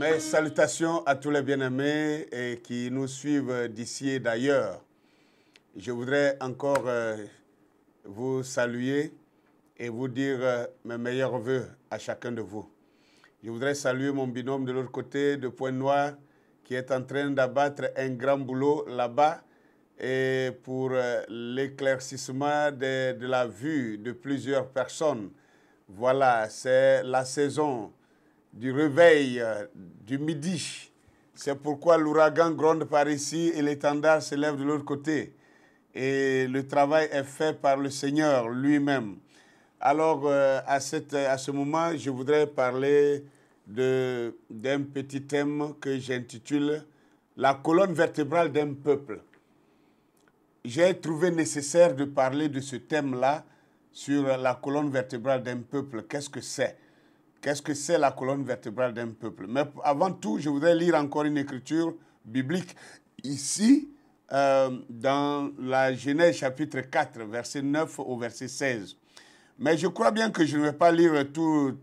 Mes salutations à tous les bien-aimés et qui nous suivent d'ici et d'ailleurs. Je voudrais encore vous saluer et vous dire mes meilleurs voeux à chacun de vous. Je voudrais saluer mon binôme de l'autre côté de Pointe-Noire qui est en train d'abattre un grand boulot là-bas et pour l'éclaircissement de la vue de plusieurs personnes. Voilà, c'est la saison du réveil du midi. C'est pourquoi l'ouragan gronde par ici et l'étendard se lève de l'autre côté. Et le travail est fait par le Seigneur lui-même. Alors, à ce moment, je voudrais parler d'un petit thème que j'intitule « La colonne vertébrale d'un peuple ». J'ai trouvé nécessaire de parler de ce thème-là sur la colonne vertébrale d'un peuple. Qu'est-ce que c'est ? Qu'est-ce que c'est la colonne vertébrale d'un peuple? Mais avant tout, je voudrais lire encore une écriture biblique ici, dans la Genèse chapitre 4, verset 9 au verset 16. Mais je crois bien que je ne vais pas lire tout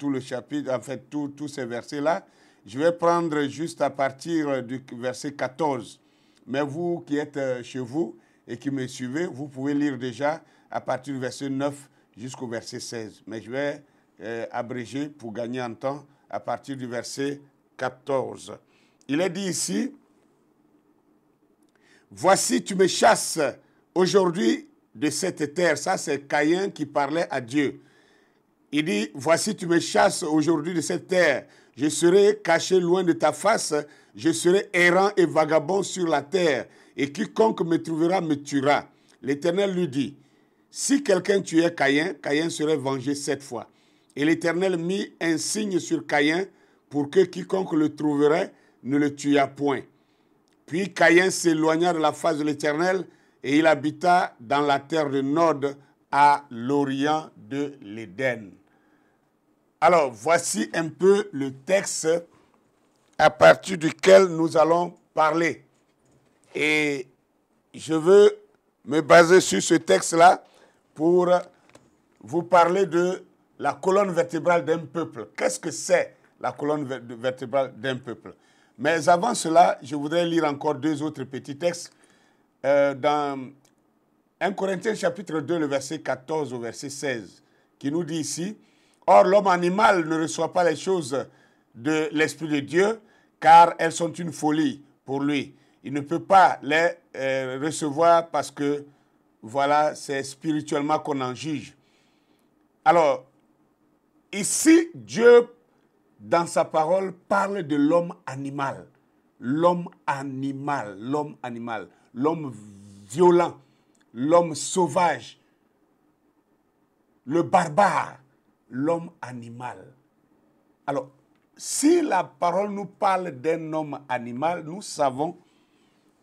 le chapitre, en fait, tous ces versets-là. Je vais prendre juste à partir du verset 14. Mais vous qui êtes chez vous et qui me suivez, vous pouvez lire déjà à partir du verset 9 jusqu'au verset 16. Mais je vais abrégé pour gagner en temps à partir du verset 14. Il est dit ici, « Voici, tu me chasses aujourd'hui de cette terre. » Ça, c'est Caïn qui parlait à Dieu. Il dit, « Voici, tu me chasses aujourd'hui de cette terre. Je serai caché loin de ta face. Je serai errant et vagabond sur la terre. Et quiconque me trouvera me tuera. » L'Éternel lui dit, « Si quelqu'un tuait Caïn, Caïn serait vengé 7 fois. » Et l'Éternel mit un signe sur Caïn pour que quiconque le trouverait ne le tuât point. Puis Caïn s'éloigna de la face de l'Éternel et il habita dans la terre de Nod à l'orient de l'Éden. Alors, voici un peu le texte à partir duquel nous allons parler. Et je veux me baser sur ce texte-là pour vous parler de la colonne vertébrale d'un peuple. Qu'est-ce que c'est la colonne vertébrale d'un peuple? Mais avant cela, je voudrais lire encore 2 autres petits textes. Dans 1 Corinthiens chapitre 2, le verset 14 au verset 16, qui nous dit ici, « Or, l'homme animal ne reçoit pas les choses de l'Esprit de Dieu, car elles sont une folie pour lui. Il ne peut pas les recevoir parce que, voilà, c'est spirituellement qu'on en juge. » Alors, ici, Dieu, dans sa parole, parle de l'homme animal. L'homme animal, l'homme animal, l'homme violent, l'homme sauvage, le barbare, l'homme animal. Alors, si la parole nous parle d'un homme animal, nous savons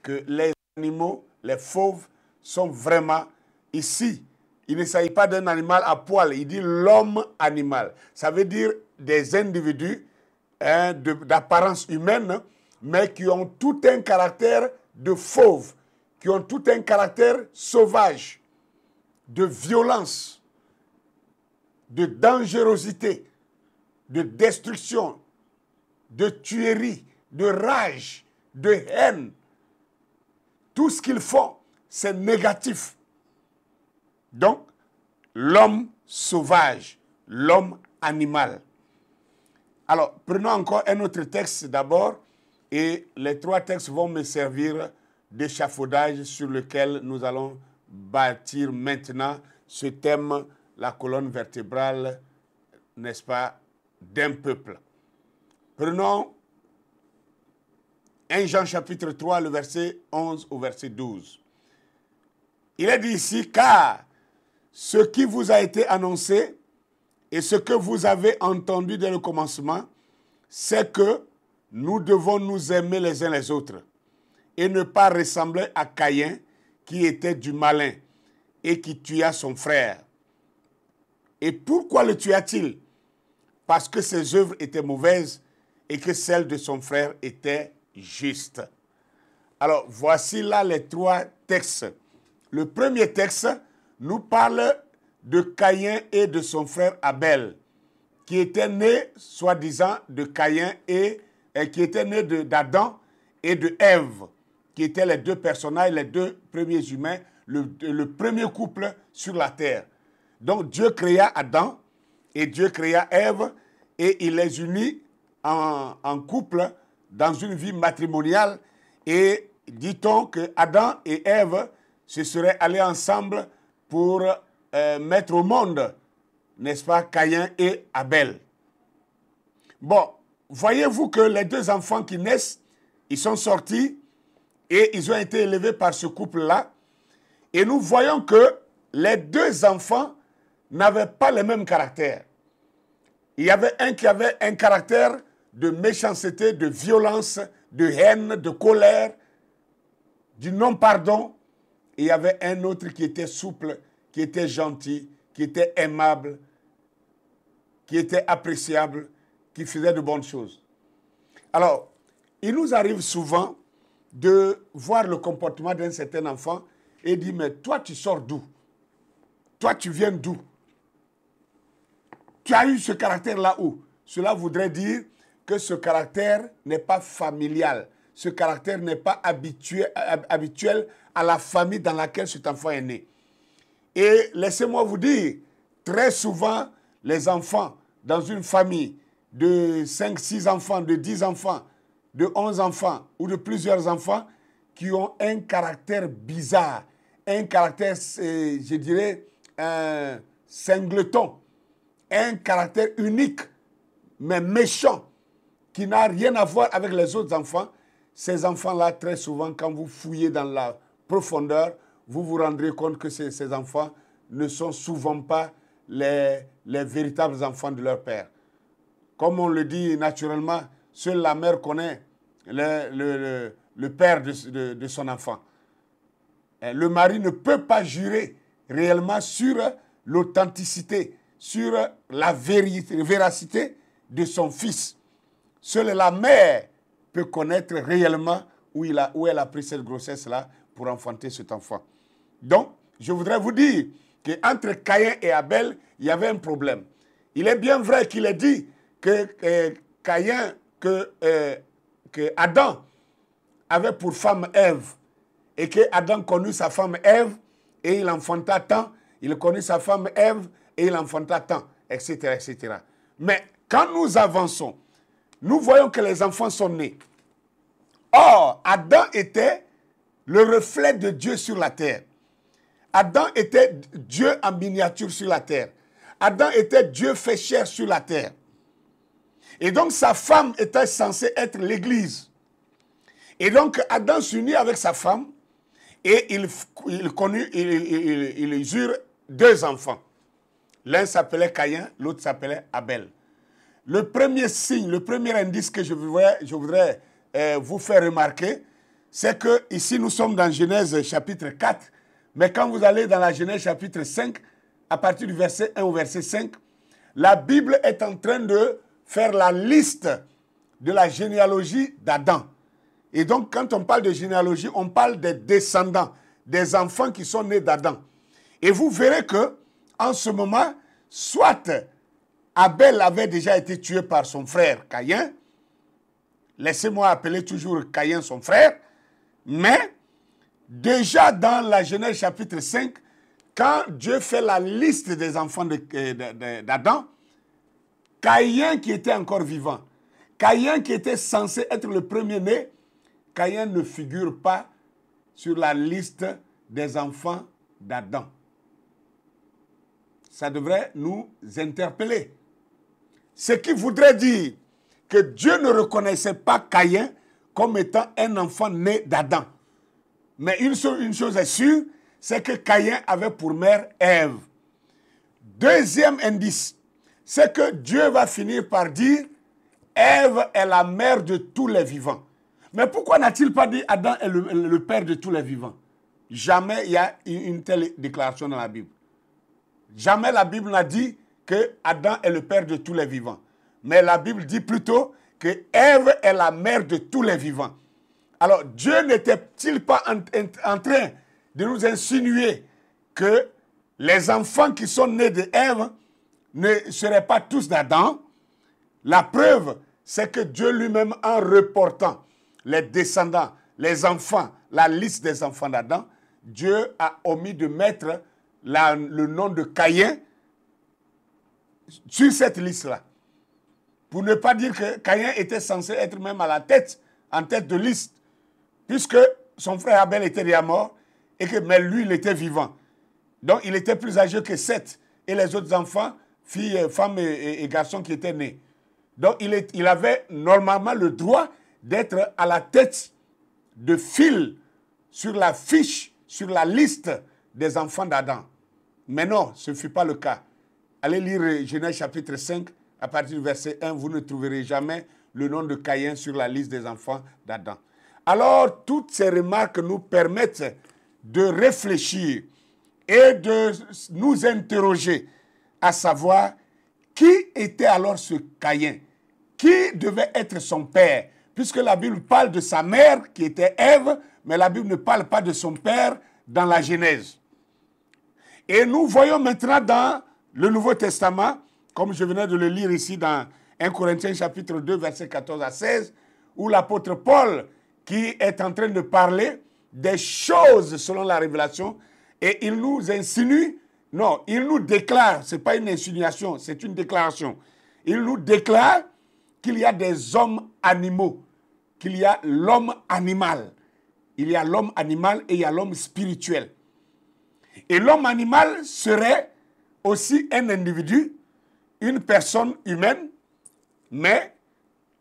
que les animaux, les fauves, sont vraiment ici. Il ne s'agit pas d'un animal à poil, il dit l'homme animal. Ça veut dire des individus d'apparence humaine, mais qui ont tout un caractère de fauve, qui ont tout un caractère sauvage, de violence, de dangerosité, de destruction, de tuerie, de rage, de haine. Tout ce qu'ils font, c'est négatif. Donc, l'homme sauvage, l'homme animal. Alors, prenons encore un autre texte d'abord, et les 3 textes vont me servir d'échafaudage sur lequel nous allons bâtir maintenant ce thème, la colonne vertébrale, n'est-ce pas, d'un peuple. Prenons 1 Jean chapitre 3, le verset 11 au verset 12. Il est dit ici, car ce qui vous a été annoncé et ce que vous avez entendu dès le commencement, c'est que nous devons nous aimer les uns les autres et ne pas ressembler à Caïn qui était du malin et qui tua son frère. Et pourquoi le tua-t-il? Parce que ses œuvres étaient mauvaises et que celles de son frère étaient justes. Alors, voici là les 3 textes. Le premier texte nous parle de Caïn et de son frère Abel, qui étaient nés, soi-disant, de Caïn et qui était né d'Adam et de Ève, qui étaient les deux personnages, les deux premiers humains, le premier couple sur la terre. Donc Dieu créa Adam et Dieu créa Ève et il les unit en couple dans une vie matrimoniale. Et dit-on que Adam et Ève se seraient allés ensemble pour mettre au monde, n'est-ce pas, Caïn et Abel. Bon, voyez-vous que les deux enfants qui naissent, ils sont sortis et ils ont été élevés par ce couple-là. Et nous voyons que les deux enfants n'avaient pas le même caractère. Il y avait un qui avait un caractère de méchanceté, de violence, de haine, de colère, du non-pardon. Et il y avait un autre qui était souple, qui était gentil, qui était aimable, qui était appréciable, qui faisait de bonnes choses. Alors, il nous arrive souvent de voir le comportement d'un certain enfant et dire, mais toi, tu sors d'où? Toi, tu viens d'où? Tu as eu ce caractère-là où? Cela voudrait dire que ce caractère n'est pas familial. Ce caractère n'est pas habituel à la famille dans laquelle cet enfant est né. Et laissez-moi vous dire, très souvent, les enfants dans une famille de 5, 6 enfants, de 10 enfants, de 11 enfants ou de plusieurs enfants qui ont un caractère bizarre, un caractère, je dirais, singleton, un caractère unique, mais méchant, qui n'a rien à voir avec les autres enfants. Ces enfants-là, très souvent, quand vous fouillez dans la profondeur, vous vous rendrez compte que ces enfants ne sont souvent pas les véritables enfants de leur père. Comme on le dit naturellement, seule la mère connaît le père de son enfant. Le mari ne peut pas jurer réellement sur l'authenticité, sur la véracité de son fils. Seule la mère peut connaître réellement où elle a pris cette grossesse-là pour enfanter cet enfant. Donc, je voudrais vous dire qu'entre Caïn et Abel, il y avait un problème. Il est bien vrai qu'il est dit que Adam avait pour femme Ève et que Adam connut sa femme Ève et il enfanta tant, il connut sa femme Ève et il enfanta tant, etc., etc. Mais quand nous avançons, nous voyons que les enfants sont nés. Or, Adam était le reflet de Dieu sur la terre. Adam était Dieu en miniature sur la terre. Adam était Dieu fait chair sur la terre. Et donc, sa femme était censée être l'Église. Et donc, Adam s'unit avec sa femme et ils eurent 2 enfants. L'un s'appelait Caïn, l'autre s'appelait Abel. Le premier signe, le premier indice que je voudrais vous faire remarquer, c'est que ici nous sommes dans Genèse chapitre 4, mais quand vous allez dans la Genèse chapitre 5, à partir du verset 1 au verset 5, la Bible est en train de faire la liste de la généalogie d'Adam. Et donc quand on parle de généalogie, on parle des descendants, des enfants qui sont nés d'Adam. Et vous verrez que en ce moment, soit Abel avait déjà été tué par son frère Caïn. Laissez-moi appeler toujours Caïn son frère. Mais déjà dans la Genèse chapitre 5, quand Dieu fait la liste des enfants d'Adam, Caïn qui était encore vivant, Caïn qui était censé être le premier-né, Caïn ne figure pas sur la liste des enfants d'Adam. Ça devrait nous interpeller. Ce qui voudrait dire que Dieu ne reconnaissait pas Caïn comme étant un enfant né d'Adam. Mais une chose est sûre, c'est que Caïn avait pour mère Ève. Deuxième indice, c'est que Dieu va finir par dire Ève est la mère de tous les vivants. Mais pourquoi n'a-t-il pas dit Adam est le père de tous les vivants? Jamais il y a une telle déclaration dans la Bible. Jamais la Bible n'a dit que Adam est le père de tous les vivants. Mais la Bible dit plutôt que Ève est la mère de tous les vivants. Alors, Dieu n'était-il pas en train de nous insinuer que les enfants qui sont nés de Ève ne seraient pas tous d'Adam? La preuve, c'est que Dieu lui-même, en reportant les descendants, les enfants, la liste des enfants d'Adam, Dieu a omis de mettre le nom de Caïn sur cette liste-là. Pour ne pas dire que Caïn était censé être même à la tête, en tête de liste, puisque son frère Abel était déjà mort, mais lui, il était vivant. Donc, il était plus âgé que Seth et les autres enfants, filles, femmes et garçons qui étaient nés. Donc, il avait normalement le droit d'être à la tête de file sur la fiche, sur la liste des enfants d'Adam. Mais non, ce ne fut pas le cas. Allez lire Genèse chapitre 5, à partir du verset 1, vous ne trouverez jamais le nom de Caïn sur la liste des enfants d'Adam. Alors, toutes ces remarques nous permettent de réfléchir et de nous interroger, à savoir qui était alors ce Caïn, qui devait être son père, puisque la Bible parle de sa mère qui était Ève, mais la Bible ne parle pas de son père dans la Genèse. Et nous voyons maintenant dans le Nouveau Testament, comme je venais de le lire ici dans 1 Corinthiens chapitre 2, versets 14 à 16, où l'apôtre Paul, qui est en train de parler des choses selon la révélation, et il nous insinue, non, il nous déclare, ce n'est pas une insinuation, c'est une déclaration. Il nous déclare qu'il y a des hommes animaux, qu'il y a l'homme animal. Il y a l'homme animal et il y a l'homme spirituel. Et l'homme animal serait aussi un individu, une personne humaine, mais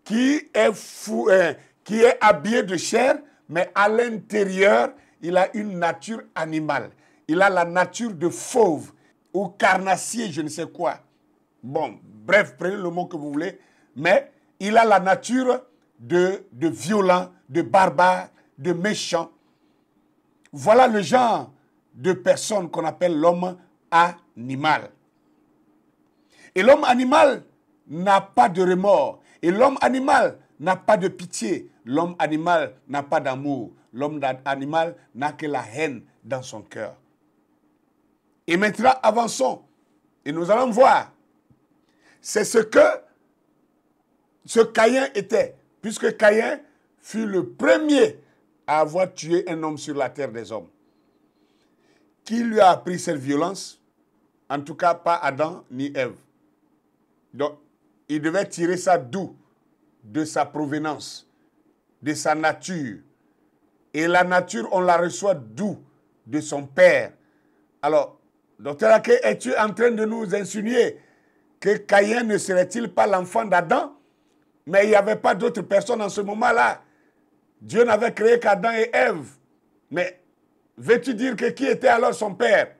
qui est habillé de chair, mais à l'intérieur, il a une nature animale. Il a la nature de fauve ou carnassier, je ne sais quoi. Bon, bref, prenez le mot que vous voulez, mais il a la nature de violent, de barbare, de méchant. Voilà le genre de personne qu'on appelle l'homme animal. Et l'homme animal n'a pas de remords. Et l'homme animal n'a pas de pitié. L'homme animal n'a pas d'amour. L'homme animal n'a que la haine dans son cœur. Et maintenant, avançons. Et nous allons voir. C'est ce que ce Caïn était. Puisque Caïn fut le premier à avoir tué un homme sur la terre des hommes. Qui lui a appris cette violence? En tout cas, pas Adam ni Ève. Donc, il devait tirer ça d'où? De sa provenance, de sa nature. Et la nature, on la reçoit d'où? De son père. Alors, docteur Ake, es-tu en train de nous insinuer que Caïn ne serait-il pas l'enfant d'Adam? Mais il n'y avait pas d'autres personnes en ce moment-là. Dieu n'avait créé qu'Adam et Ève. Mais veux-tu dire que qui était alors son père?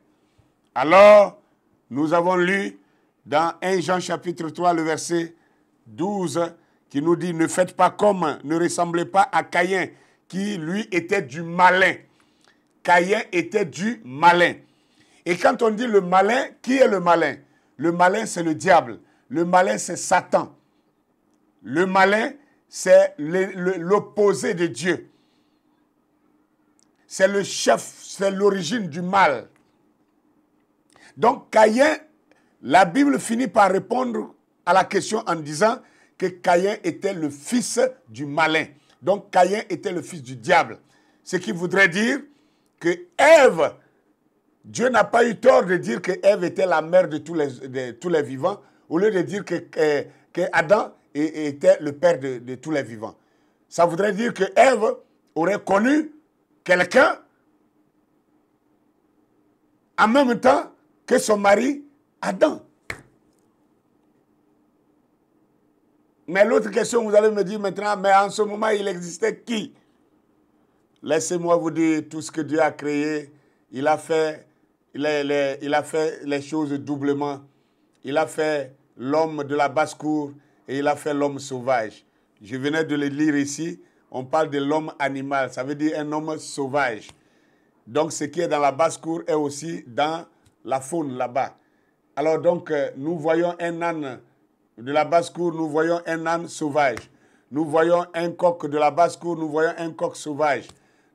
Alors, nous avons lu dans 1 Jean chapitre 3, le verset 12, qui nous dit « Ne faites pas comme, ne ressemblez pas à Caïn, qui lui était du malin. » Caïn était du malin. Et quand on dit le malin, qui est le malin? Le malin, c'est le diable. Le malin, c'est Satan. Le malin, c'est l'opposé de Dieu. C'est le chef, c'est l'origine du mal. Donc Caïn, la Bible finit par répondre à la question en disant que Caïn était le fils du malin. Donc Caïn était le fils du diable. Ce qui voudrait dire que Ève, Dieu n'a pas eu tort de dire que Ève était la mère de tous les vivants, au lieu de dire que Adam était le père de tous les vivants. Ça voudrait dire que Ève aurait connu quelqu'un en même temps que son mari Adam. Mais l'autre question, vous allez me dire maintenant, mais en ce moment, il existait qui? Laissez-moi vous dire tout ce que Dieu a créé. Il a fait les choses doublement. Il a fait l'homme de la basse-cour et il a fait l'homme sauvage. Je venais de le lire ici. On parle de l'homme animal. Ça veut dire un homme sauvage. Donc, ce qui est dans la basse-cour est aussi dans la faune là-bas. Alors donc, nous voyons un âne de la basse-cour, nous voyons un âne sauvage. Nous voyons un coq de la basse-cour, nous voyons un coq sauvage.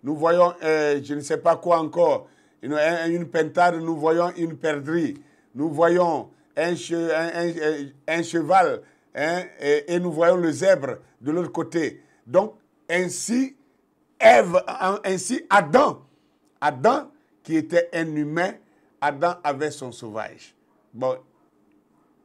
Nous voyons, je ne sais pas quoi encore, une pintarde, nous voyons une perdrix. Nous voyons un cheval hein, et nous voyons le zèbre de l'autre côté. Donc, ainsi, ainsi Adam, qui était un humain, Adam avait son sauvage. Bon,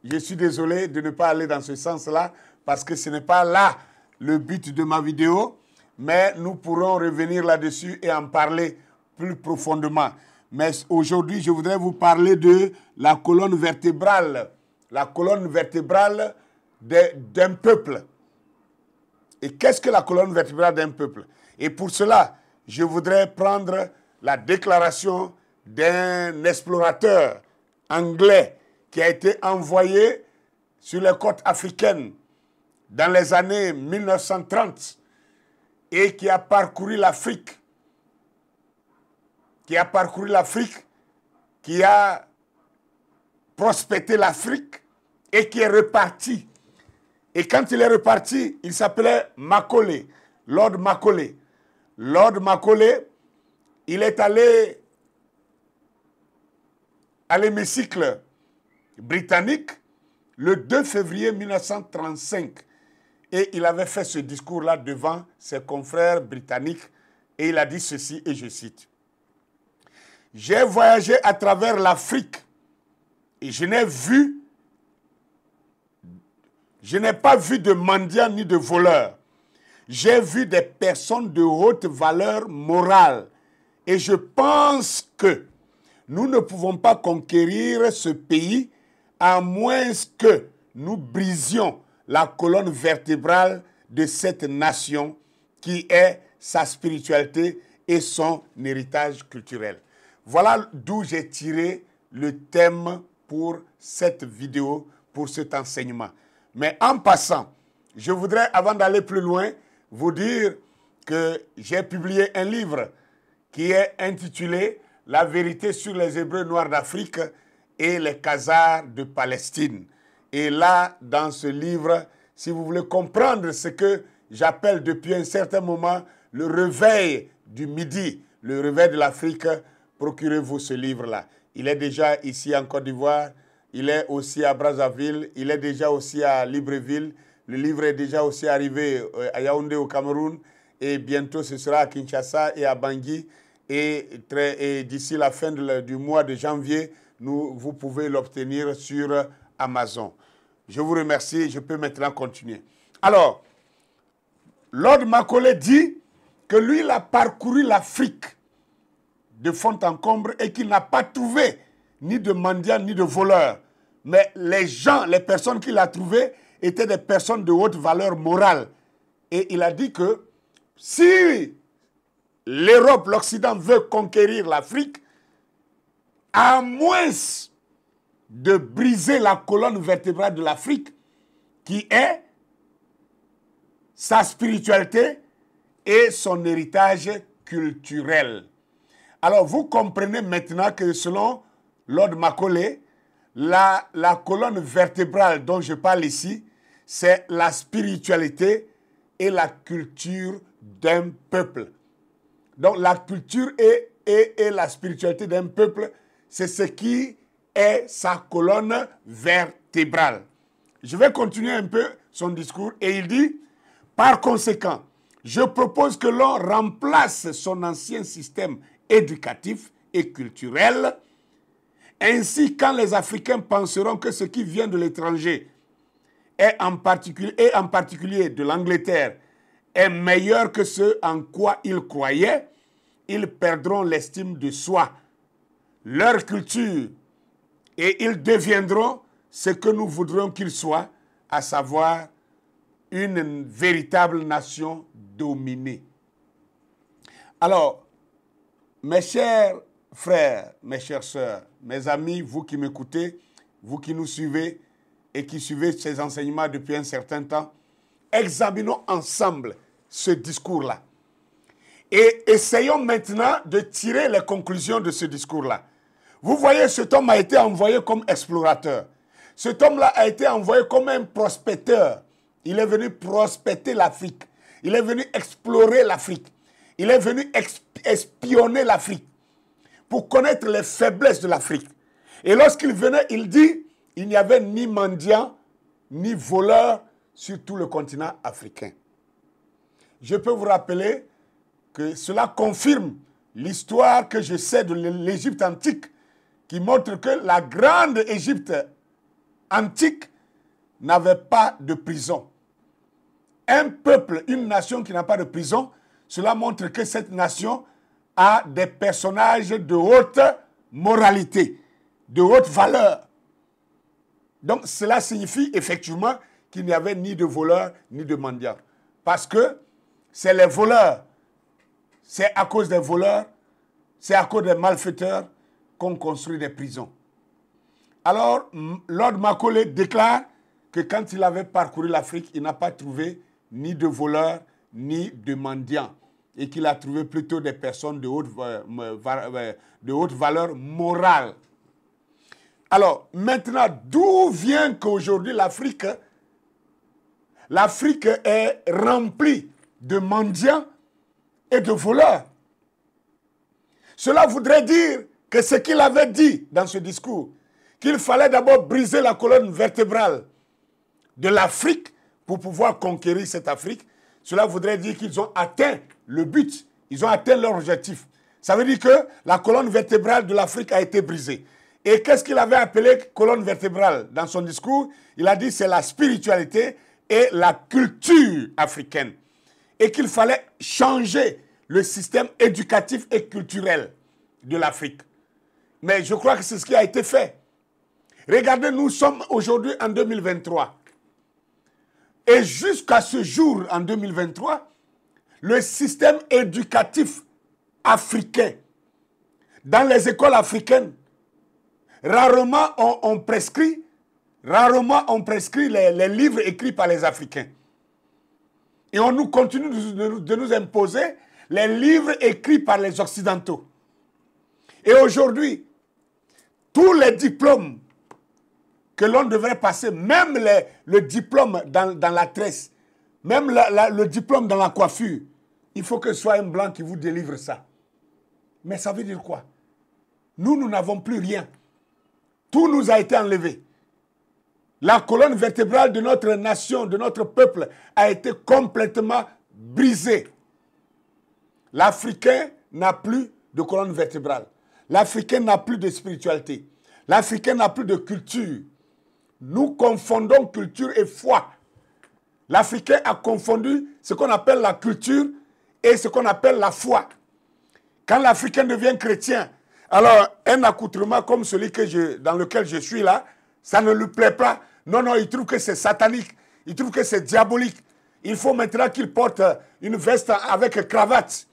je suis désolé de ne pas aller dans ce sens-là, parce que ce n'est pas là le but de ma vidéo, mais nous pourrons revenir là-dessus et en parler plus profondément. Mais aujourd'hui, je voudrais vous parler de la colonne vertébrale d'un peuple. Et qu'est-ce que la colonne vertébrale d'un peuple? Et pour cela, je voudrais prendre la déclaration d'un explorateur anglais qui a été envoyé sur les côtes africaines dans les années 1930 et qui a parcouru l'Afrique. Qui a prospecté l'Afrique et qui est reparti. Et quand il est reparti, il s'appelait Macaulay, Lord Macaulay. Lord Macaulay, il est allé à l'hémicycle britannique le 2 février 1935. Et il avait fait ce discours-là devant ses confrères britanniques et il a dit ceci, et je cite. « J'ai voyagé à travers l'Afrique et je n'ai pas vu de mendiants ni de voleurs. J'ai vu des personnes de haute valeur morale et je pense que nous ne pouvons pas conquérir ce pays à moins que nous brisions la colonne vertébrale de cette nation qui est sa spiritualité et son héritage culturel. » Voilà d'où j'ai tiré le thème pour cette vidéo, pour cet enseignement. Mais en passant, je voudrais, avant d'aller plus loin, vous dire que j'ai publié un livre qui est intitulé « La vérité sur les Hébreux noirs d'Afrique et les Khazars de Palestine ». Et là, dans ce livre, si vous voulez comprendre ce que j'appelle depuis un certain moment le réveil du Midi, le réveil de l'Afrique, procurez-vous ce livre-là. Il est déjà ici en Côte d'Ivoire, il est aussi à Brazzaville, il est déjà aussi à Libreville. Le livre est déjà aussi arrivé à Yaoundé au Cameroun et bientôt ce sera à Kinshasa et à Bangui. Et d'ici la fin du mois de janvier, vous pouvez l'obtenir sur Amazon. Je vous remercie, je peux maintenant continuer. Alors, Lord Macaulay dit que lui, il a parcouru l'Afrique de fond en comble et qu'il n'a pas trouvé ni de mendiants ni de voleurs. Mais les personnes qu'il a trouvées étaient des personnes de haute valeur morale. Et il a dit que si l'Europe, l'Occident veut conquérir l'Afrique, à moins de briser la colonne vertébrale de l'Afrique, qui est sa spiritualité et son héritage culturel. Alors, vous comprenez maintenant que selon Lord Macaulay, la colonne vertébrale dont je parle ici, c'est la spiritualité et la culture d'un peuple. Donc, la culture et la spiritualité d'un peuple, c'est ce qui est sa colonne vertébrale. Je vais continuer un peu son discours et il dit, par conséquent, je propose que l'on remplace son ancien système éducatif et culturel. Ainsi, quand les Africains penseront que ce qui vient de l'étranger, et en particulier de l'Angleterre, est meilleur que ce en quoi ils croyaient, ils perdront l'estime de soi, leur culture, et ils deviendront ce que nous voudrions qu'ils soient, à savoir une véritable nation dominée. Alors, mes chers frères, mes chères sœurs, mes amis, vous qui m'écoutez, vous qui nous suivez et qui suivez ces enseignements depuis un certain temps, examinons ensemble ce discours-là. Et essayons maintenant de tirer les conclusions de ce discours-là. Vous voyez, cet homme a été envoyé comme explorateur. Cet homme-là a été envoyé comme un prospecteur. Il est venu prospecter l'Afrique. Il est venu explorer l'Afrique. Il est venu espionner l'Afrique pour connaître les faiblesses de l'Afrique. Et lorsqu'il venait, il dit, il n'y avait ni mendiants, ni voleur sur tout le continent africain. Je peux vous rappeler que cela confirme l'histoire que je sais de l'Égypte antique, qui montre que la grande Égypte antique n'avait pas de prison. Un peuple, une nation qui n'a pas de prison, cela montre que cette nation a des personnages de haute moralité, de haute valeur. Donc cela signifie effectivement qu'il n'y avait ni de voleurs ni de mendiants. Parce que c'est les voleurs, c'est à cause des voleurs, c'est à cause des malfaiteurs qu'on construit des prisons. Alors, Lord Macaulay déclare que quand il avait parcouru l'Afrique, il n'a pas trouvé ni de voleurs, ni de mendiants, et qu'il a trouvé plutôt des personnes de haute valeur morale. Alors, maintenant, d'où vient qu'aujourd'hui l'Afrique est remplie de mendiants et de voleurs? Cela voudrait dire que ce qu'il avait dit dans ce discours, qu'il fallait d'abord briser la colonne vertébrale de l'Afrique pour pouvoir conquérir cette Afrique, cela voudrait dire qu'ils ont atteint le but, ils ont atteint leur objectif. Ça veut dire que la colonne vertébrale de l'Afrique a été brisée. Et qu'est-ce qu'il avait appelé colonne vertébrale dans son discours? Il a dit c'est la spiritualité et la culture africaine. Et qu'il fallait changer le système éducatif et culturel de l'Afrique. Mais je crois que c'est ce qui a été fait. Regardez, nous sommes aujourd'hui en 2023. Et jusqu'à ce jour, en 2023, le système éducatif africain, dans les écoles africaines, rarement on prescrit les livres écrits par les Africains. Et on nous continue de nous imposer les livres écrits par les Occidentaux. Et aujourd'hui, tous les diplômes que l'on devrait passer, même le diplôme dans la tresse, même le diplôme dans la coiffure, il faut que ce soit un blanc qui vous délivre ça. Mais ça veut dire quoi? Nous n'avons plus rien. Tout nous a été enlevé. La colonne vertébrale de notre nation, de notre peuple, a été complètement brisée. L'Africain n'a plus de colonne vertébrale. L'Africain n'a plus de spiritualité. L'Africain n'a plus de culture. Nous confondons culture et foi. L'Africain a confondu ce qu'on appelle la culture et ce qu'on appelle la foi. Quand l'Africain devient chrétien, alors un accoutrement comme celui dans lequel je suis là, ça ne lui plaît pas. Non, non, il trouve que c'est satanique. Il trouve que c'est diabolique. Il faut maintenant qu'il porte une veste avec cravate.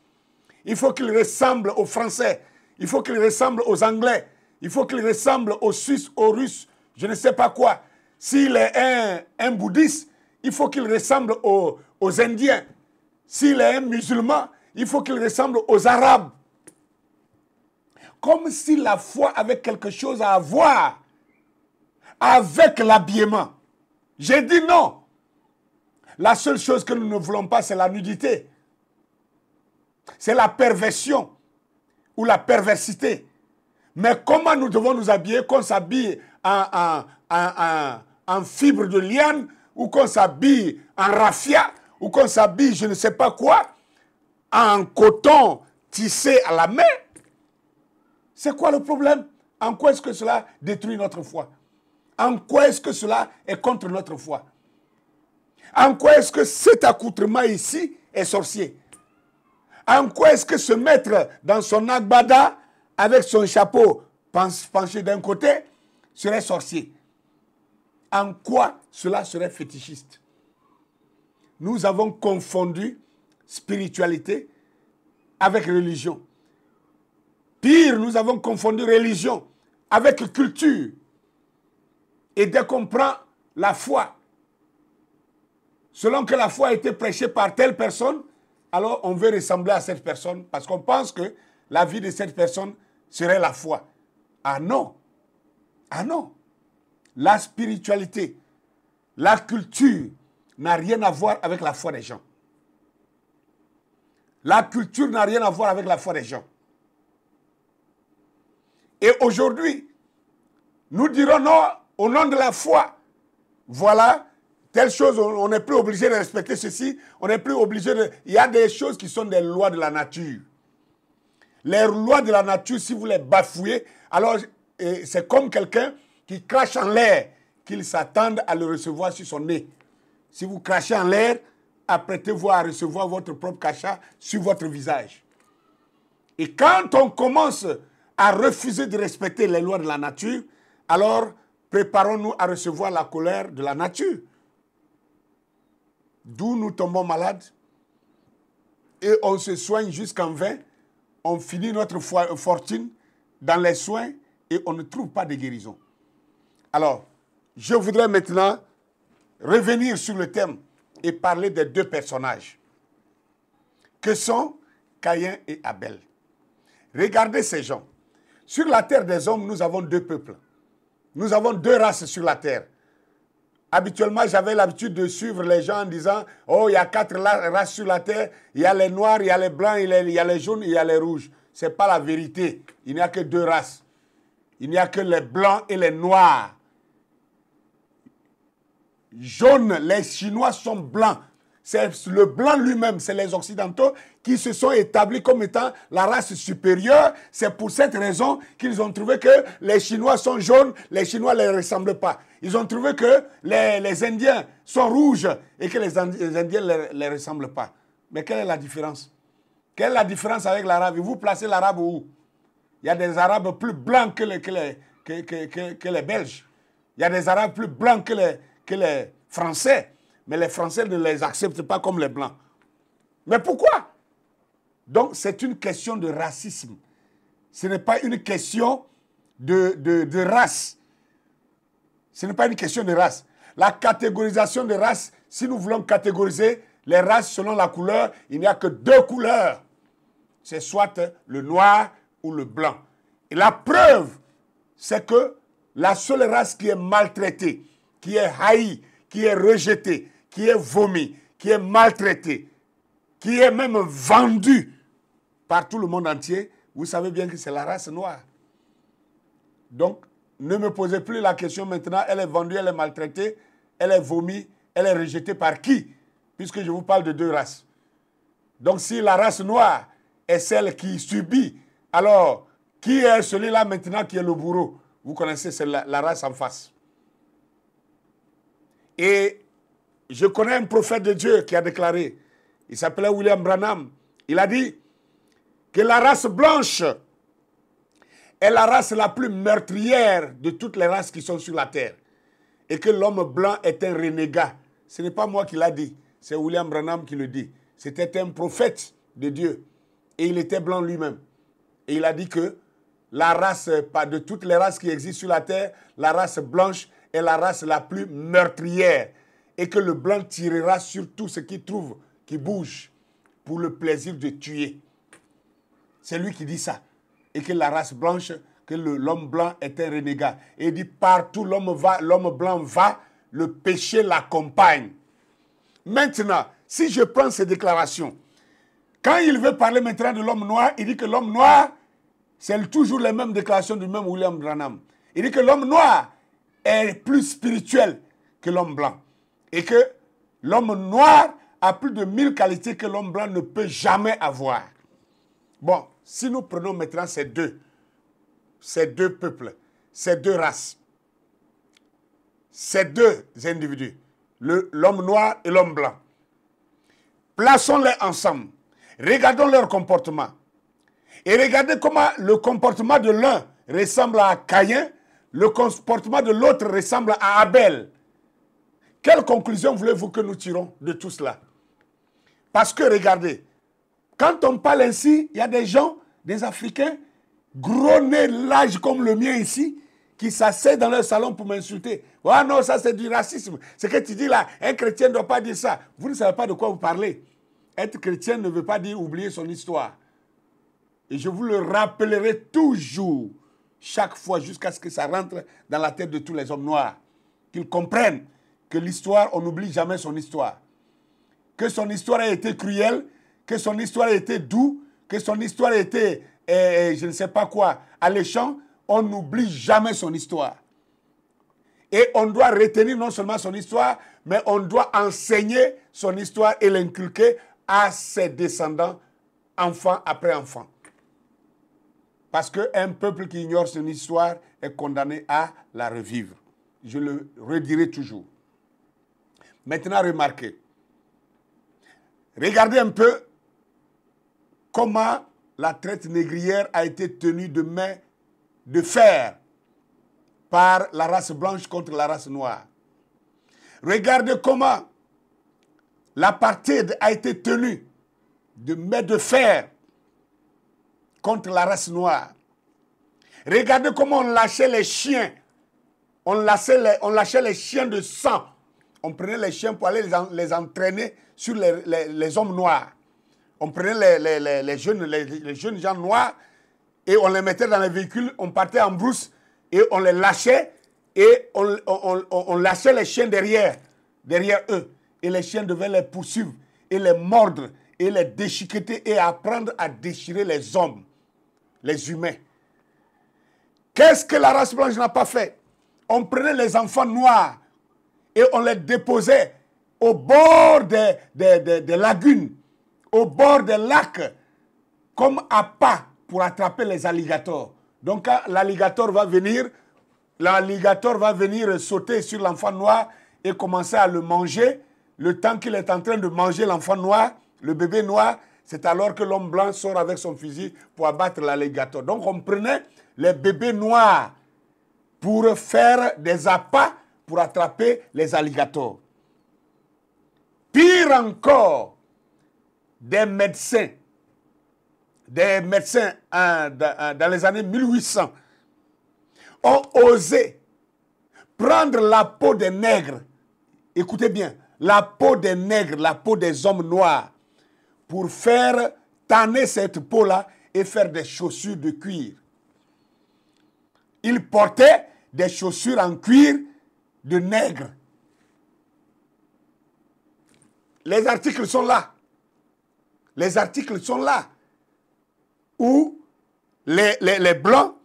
Il faut qu'il ressemble aux Français. Il faut qu'il ressemble aux Anglais. Il faut qu'il ressemble aux Suisses, aux Russes, je ne sais pas quoi. S'il est un bouddhiste, il faut qu'il ressemble aux Indiens. S'il est un musulman, il faut qu'il ressemble aux Arabes. Comme si la foi avait quelque chose à voir avec l'habillement. J'ai dit non. La seule chose que nous ne voulons pas, c'est la nudité. C'est la perversion ou la perversité. Mais comment nous devons nous habiller? Qu'on s'habille en fibre de liane, ou qu'on s'habille en raffia, ou qu'on s'habille je ne sais pas quoi, en coton tissé à la main. C'est quoi le problème? En quoi est-ce que cela détruit notre foi? En quoi est-ce que cela est contre notre foi? En quoi est-ce que cet accoutrement ici est sorcier? En quoi est-ce que se mettre dans son agbada avec son chapeau penché d'un côté serait sorcier? En quoi cela serait fétichiste? Nous avons confondu spiritualité avec religion. Pire, nous avons confondu religion avec culture. Et dès qu'on prend la foi, selon que la foi a été prêchée par telle personne, alors on veut ressembler à cette personne parce qu'on pense que la vie de cette personne serait la foi. Ah non! Ah non! La spiritualité, la culture n'a rien à voir avec la foi des gens. La culture n'a rien à voir avec la foi des gens. Et aujourd'hui, nous dirons non au nom de la foi. voilà, telle chose, on n'est plus obligé de respecter ceci, on n'est plus obligé de... Il y a des choses qui sont des lois de la nature. Les lois de la nature, si vous les bafouez, alors c'est comme quelqu'un qui crache en l'air, qu'il s'attende à le recevoir sur son nez. Si vous crachez en l'air, apprêtez-vous à recevoir votre propre crachat sur votre visage. Et quand on commence à refuser de respecter les lois de la nature, alors préparons-nous à recevoir la colère de la nature. D'où nous tombons malades et on se soigne jusqu'en vain. On finit notre fortune dans les soins et on ne trouve pas de guérison. Alors, je voudrais maintenant revenir sur le thème et parler des deux personnages que sont Caïn et Abel. Regardez ces gens. Sur la terre des hommes, nous avons deux peuples. Nous avons deux races sur la terre. Habituellement, j'avais l'habitude de suivre les gens en disant « Oh, il y a 4 races sur la terre. Il y a les noirs, il y a les blancs, il y a les jaunes, il y a les rouges. » Ce n'est pas la vérité. Il n'y a que deux races. Il n'y a que les blancs et les noirs. Jaunes, les Chinois sont blancs. C'est le blanc lui-même, c'est les Occidentaux qui se sont établis comme étant la race supérieure. C'est pour cette raison qu'ils ont trouvé que les Chinois sont jaunes, les Chinois ne les ressemblent pas. Ils ont trouvé que les Indiens sont rouges et que les Indiens ne les ressemblent pas. Mais quelle est la différence? Quelle est la différence avec l'arabe? Vous placez l'arabe où? Il y a des arabes plus blancs que les Belges. Il y a des arabes plus blancs que les Français. Mais les Français ne les acceptent pas comme les Blancs. Mais pourquoi? Donc, c'est une question de racisme. Ce n'est pas une question de race. Ce n'est pas une question de race. La catégorisation de race, si nous voulons catégoriser les races selon la couleur, il n'y a que deux couleurs. C'est soit le noir ou le blanc. Et la preuve, c'est que la seule race qui est maltraitée, qui est haïe, qui est rejetée, qui est vomi, qui est maltraité, qui est même vendu par tout le monde entier, vous savez bien que c'est la race noire. Donc, ne me posez plus la question maintenant, elle est vendue, elle est maltraitée, elle est vomi, elle est rejetée par qui? Puisque je vous parle de deux races. Donc, si la race noire est celle qui subit, alors, qui est celui-là maintenant qui est le bourreau? Vous connaissez, c'est la race en face. Et je connais un prophète de Dieu qui a déclaré, il s'appelait William Branham, il a dit que la race blanche est la race la plus meurtrière de toutes les races qui sont sur la terre. Et que l'homme blanc est un renégat. Ce n'est pas moi qui l'a dit, c'est William Branham qui le dit. C'était un prophète de Dieu et il était blanc lui-même. Et il a dit que la race, pas de toutes les races qui existent sur la terre, la race blanche est la race la plus meurtrière. Et que le blanc tirera sur tout ce qu'il trouve qui bouge pour le plaisir de tuer. C'est lui qui dit ça. Et que la race blanche, que l'homme blanc est un renégat. Et il dit partout l'homme blanc va, le péché l'accompagne. Maintenant, si je prends ces déclarations, quand il veut parler maintenant de l'homme noir, il dit que l'homme noir, c'est toujours les mêmes déclarations du même William Branham. Il dit que l'homme noir est plus spirituel que l'homme blanc. Et que l'homme noir a plus de 1000 qualités que l'homme blanc ne peut jamais avoir. Bon, si nous prenons maintenant ces deux peuples, ces deux races, ces deux individus, l'homme noir et l'homme blanc, plaçons-les ensemble, regardons leur comportement. Et regardez comment le comportement de l'un ressemble à Caïn, le comportement de l'autre ressemble à Abel. Quelle conclusion voulez-vous que nous tirons de tout cela? Parce que regardez, quand on parle ainsi, il y a des gens, des Africains, gros nez large comme le mien ici, qui s'asseyent dans leur salon pour m'insulter. Ah non, ça c'est du racisme. Ce que tu dis là, un chrétien ne doit pas dire ça. Vous ne savez pas de quoi vous parlez. Être chrétien ne veut pas dire oublier son histoire. Et je vous le rappellerai toujours, chaque fois, jusqu'à ce que ça rentre dans la tête de tous les hommes noirs. Qu'ils comprennent que l'histoire, on n'oublie jamais son histoire. Que son histoire a été cruelle, que son histoire a été douce, que son histoire a été, je ne sais pas quoi, alléchant, on n'oublie jamais son histoire. Et on doit retenir non seulement son histoire, mais on doit enseigner son histoire et l'inculquer à ses descendants, enfant après enfant. Parce qu'un peuple qui ignore son histoire est condamné à la revivre. Je le redirai toujours. Maintenant, remarquez. Regardez un peu comment la traite négrière a été tenue de main de fer par la race blanche contre la race noire. Regardez comment l'apartheid a été tenu de main de fer contre la race noire. Regardez comment on lâchait les chiens. On lâchait les chiens de sang. On prenait les chiens pour aller les entraîner sur les hommes noirs. On prenait les jeunes gens noirs et on les mettait dans les véhicules. On partait en brousse et on les lâchait et on lâchait les chiens derrière eux. Et les chiens devaient les poursuivre et les mordre et les déchiqueter et apprendre à déchirer les hommes, les humains. Qu'est-ce que la race blanche n'a pas fait? On prenait les enfants noirs et on les déposait au bord des lagunes, au bord des lacs, comme appât pour attraper les alligators. Donc quand l'alligator va venir sauter sur l'enfant noir et commencer à le manger. Le temps qu'il est en train de manger l'enfant noir, le bébé noir, c'est alors que l'homme blanc sort avec son fusil pour abattre l'alligator. Donc on prenait les bébés noirs pour faire des appâts pour attraper les alligators. Pire encore, des médecins dans les années 1800 ont osé prendre la peau des nègres, écoutez bien, la peau des nègres, la peau des hommes noirs, pour faire tanner cette peau-là et faire des chaussures de cuir. Ils portaient des chaussures en cuir de nègre. Les articles sont là. Les articles sont là. Où les blancs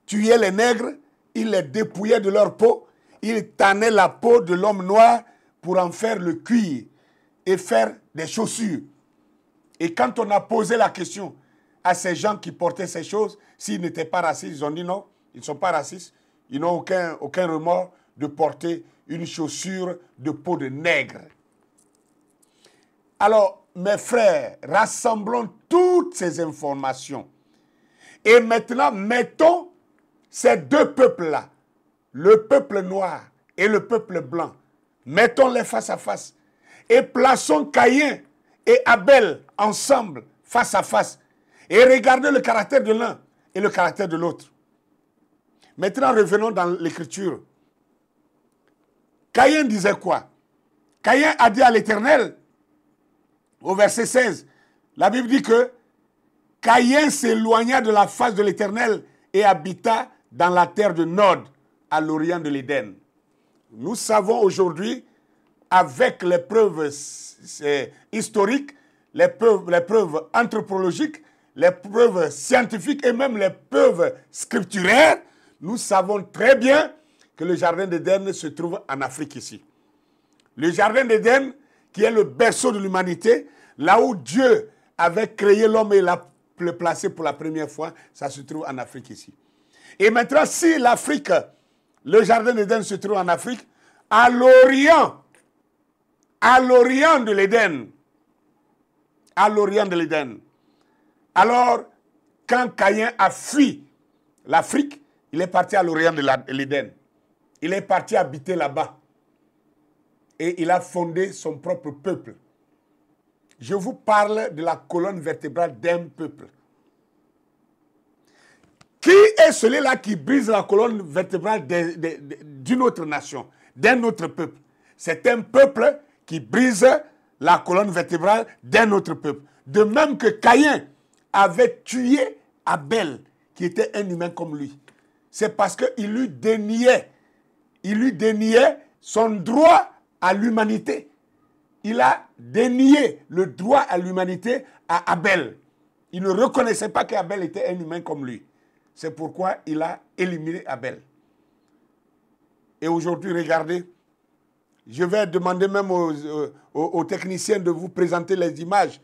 tuaient les nègres, ils les dépouillaient de leur peau, ils tannaient la peau de l'homme noir pour en faire le cuir et faire des chaussures. Et quand on a posé la question à ces gens qui portaient ces choses, s'ils n'étaient pas racistes, ils ont dit non, ils ne sont pas racistes, ils n'ont aucun remords de porter une chaussure de peau de nègre. Alors, mes frères, rassemblons toutes ces informations. Et maintenant, mettons ces deux peuples-là, le peuple noir et le peuple blanc, mettons-les face à face. Et plaçons Caïn et Abel ensemble, face à face. Et regardez le caractère de l'un et le caractère de l'autre. Maintenant, revenons dans l'écriture. Caïn disait quoi? Caïn a dit à l'Éternel, au verset 16, la Bible dit que Caïn s'éloigna de la face de l'Éternel et habita dans la terre de Nod, à l'orient de l'Éden. Nous savons aujourd'hui, avec les preuves historiques, les preuves anthropologiques, les preuves scientifiques et même les preuves scripturaires, nous savons très bien que le jardin d'Éden se trouve en Afrique ici. Le jardin d'Éden, qui est le berceau de l'humanité, là où Dieu avait créé l'homme et l'a placé pour la première fois, ça se trouve en Afrique ici. Et maintenant, si l'Afrique, le jardin d'Éden se trouve en Afrique, à l'orient de l'Éden, alors, quand Caïn a fui l'Afrique, il est parti à l'orient de l'Éden. Il est parti habiter là-bas. Et il a fondé son propre peuple. Je vous parle de la colonne vertébrale d'un peuple. Qui est celui-là qui brise la colonne vertébrale d'une autre nation, d'un autre peuple? C'est un peuple qui brise la colonne vertébrale d'un autre peuple. De même que Caïn avait tué Abel, qui était un humain comme lui. C'est parce qu'il lui déniait son droit à l'humanité. Il a dénié le droit à l'humanité à Abel. Il ne reconnaissait pas qu'Abel était un humain comme lui. C'est pourquoi il a éliminé Abel. Et aujourd'hui, regardez, je vais demander même aux techniciens de vous présenter les images.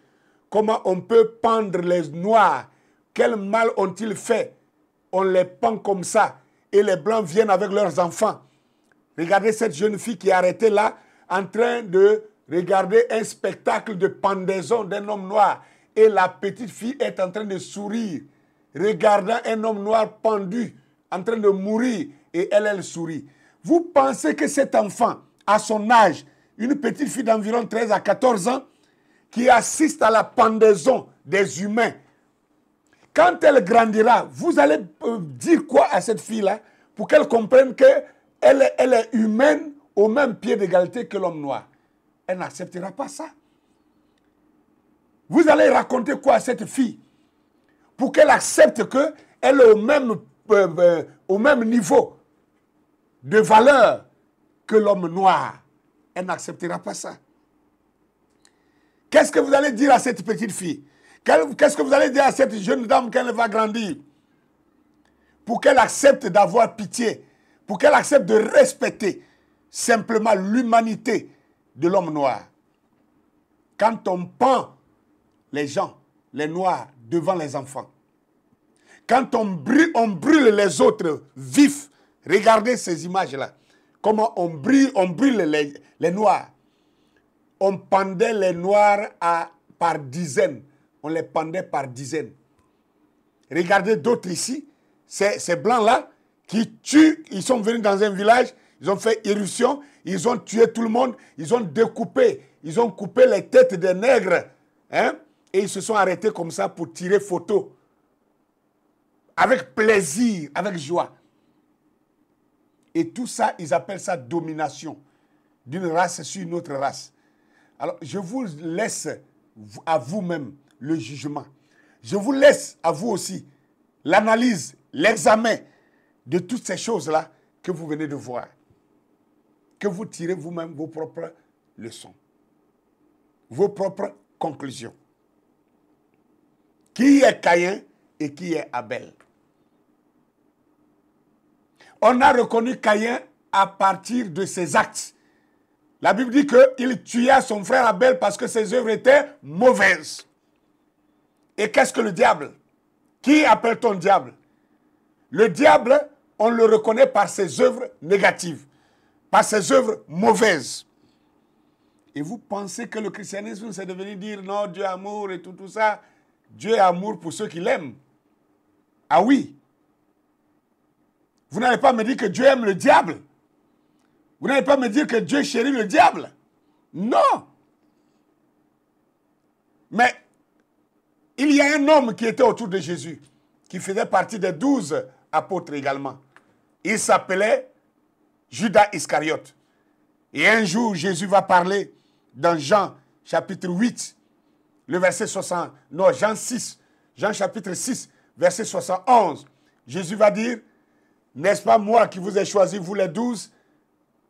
Comment on peut pendre les Noirs? Quel mal ont-ils fait? On les pend comme ça. Et les Blancs viennent avec leurs enfants. Regardez cette jeune fille qui est arrêtée là, en train de regarder un spectacle de pendaison d'un homme noir. Et la petite fille est en train de sourire, regardant un homme noir pendu, en train de mourir. Et elle sourit. Vous pensez que cet enfant, à son âge, une petite fille d'environ 13 à 14 ans, qui assiste à la pendaison des humains, quand elle grandira, vous allez dire quoi à cette fille-là pour qu'elle comprenne qu'elle est humaine au même pied d'égalité que l'homme noir? Elle n'acceptera pas ça. Vous allez raconter quoi à cette fille pour qu'elle accepte qu'elle est au même niveau de valeur que l'homme noir? Elle n'acceptera pas ça. Qu'est-ce que vous allez dire à cette petite fille? Qu'est-ce que vous allez dire à cette jeune dame quand elle va grandir? Pour qu'elle accepte d'avoir pitié, pour qu'elle accepte de respecter simplement l'humanité de l'homme noir. Quand on pend les gens, les noirs, devant les enfants, quand on brûle les autres vifs, regardez ces images-là, comment on brûle les noirs. On pendait les noirs par dizaines. On les pendait par dizaines. Regardez d'autres ici, ces blancs-là, qui tuent, ils sont venus dans un village, ils ont fait irruption, ils ont tué tout le monde, ils ont découpé, ils ont coupé les têtes des nègres, hein, et ils se sont arrêtés comme ça pour tirer photo. Avec plaisir, avec joie. Et tout ça, ils appellent ça domination d'une race sur une autre race. Alors, je vous laisse à vous-même le jugement. Je vous laisse à vous aussi l'analyse, l'examen de toutes ces choses-là que vous venez de voir. Que vous tirez vous-même vos propres leçons, vos propres conclusions. Qui est Caïn et qui est Abel? On a reconnu Caïn à partir de ses actes. La Bible dit qu'il tua son frère Abel parce que ses œuvres étaient mauvaises. Et qu'est-ce que le diable? Qui appelle-t-on diable? Le diable, on le reconnaît par ses œuvres négatives, par ses œuvres mauvaises. Et vous pensez que le christianisme, c'est de venir dire non, Dieu est amour et tout ça. Dieu est amour pour ceux qui l'aiment. Ah oui. Vous n'allez pas me dire que Dieu aime le diable. Vous n'allez pas me dire que Dieu chérit le diable. Non. Mais il y a un homme qui était autour de Jésus, qui faisait partie des 12 apôtres également. Il s'appelait Judas Iscariote. Et un jour, Jésus va parler dans Jean chapitre 8, le verset 60. Non, Jean chapitre 6, verset 71. Jésus va dire, n'est-ce pas moi qui vous ai choisi, vous les 12,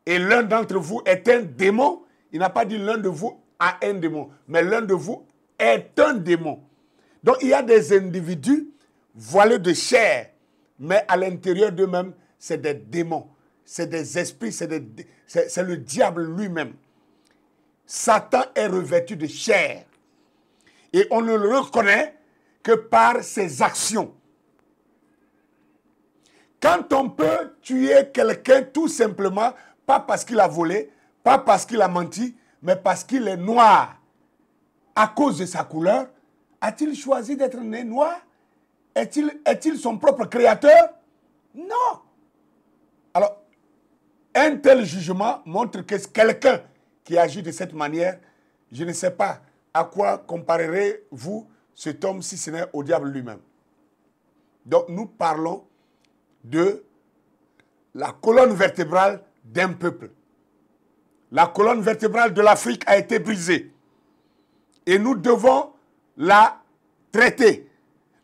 et l'un d'entre vous est un démon? Il n'a pas dit l'un de vous a un démon, mais l'un de vous est un démon. Donc il y a des individus voilés de chair, mais à l'intérieur d'eux-mêmes, c'est des démons, c'est des esprits, c'est le diable lui-même. Satan est revêtu de chair. Et on ne le reconnaît que par ses actions. Quand on peut tuer quelqu'un tout simplement, pas parce qu'il a volé, pas parce qu'il a menti, mais parce qu'il est noir, à cause de sa couleur, a-t-il choisi d'être né noir? Est-il son propre créateur? Non. Alors, un tel jugement montre que quelqu'un qui agit de cette manière, je ne sais pas à quoi comparerez-vous cet homme si ce n'est au diable lui-même. Donc, nous parlons de la colonne vertébrale d'un peuple. La colonne vertébrale de l'Afrique a été brisée. Et nous devons la traiter.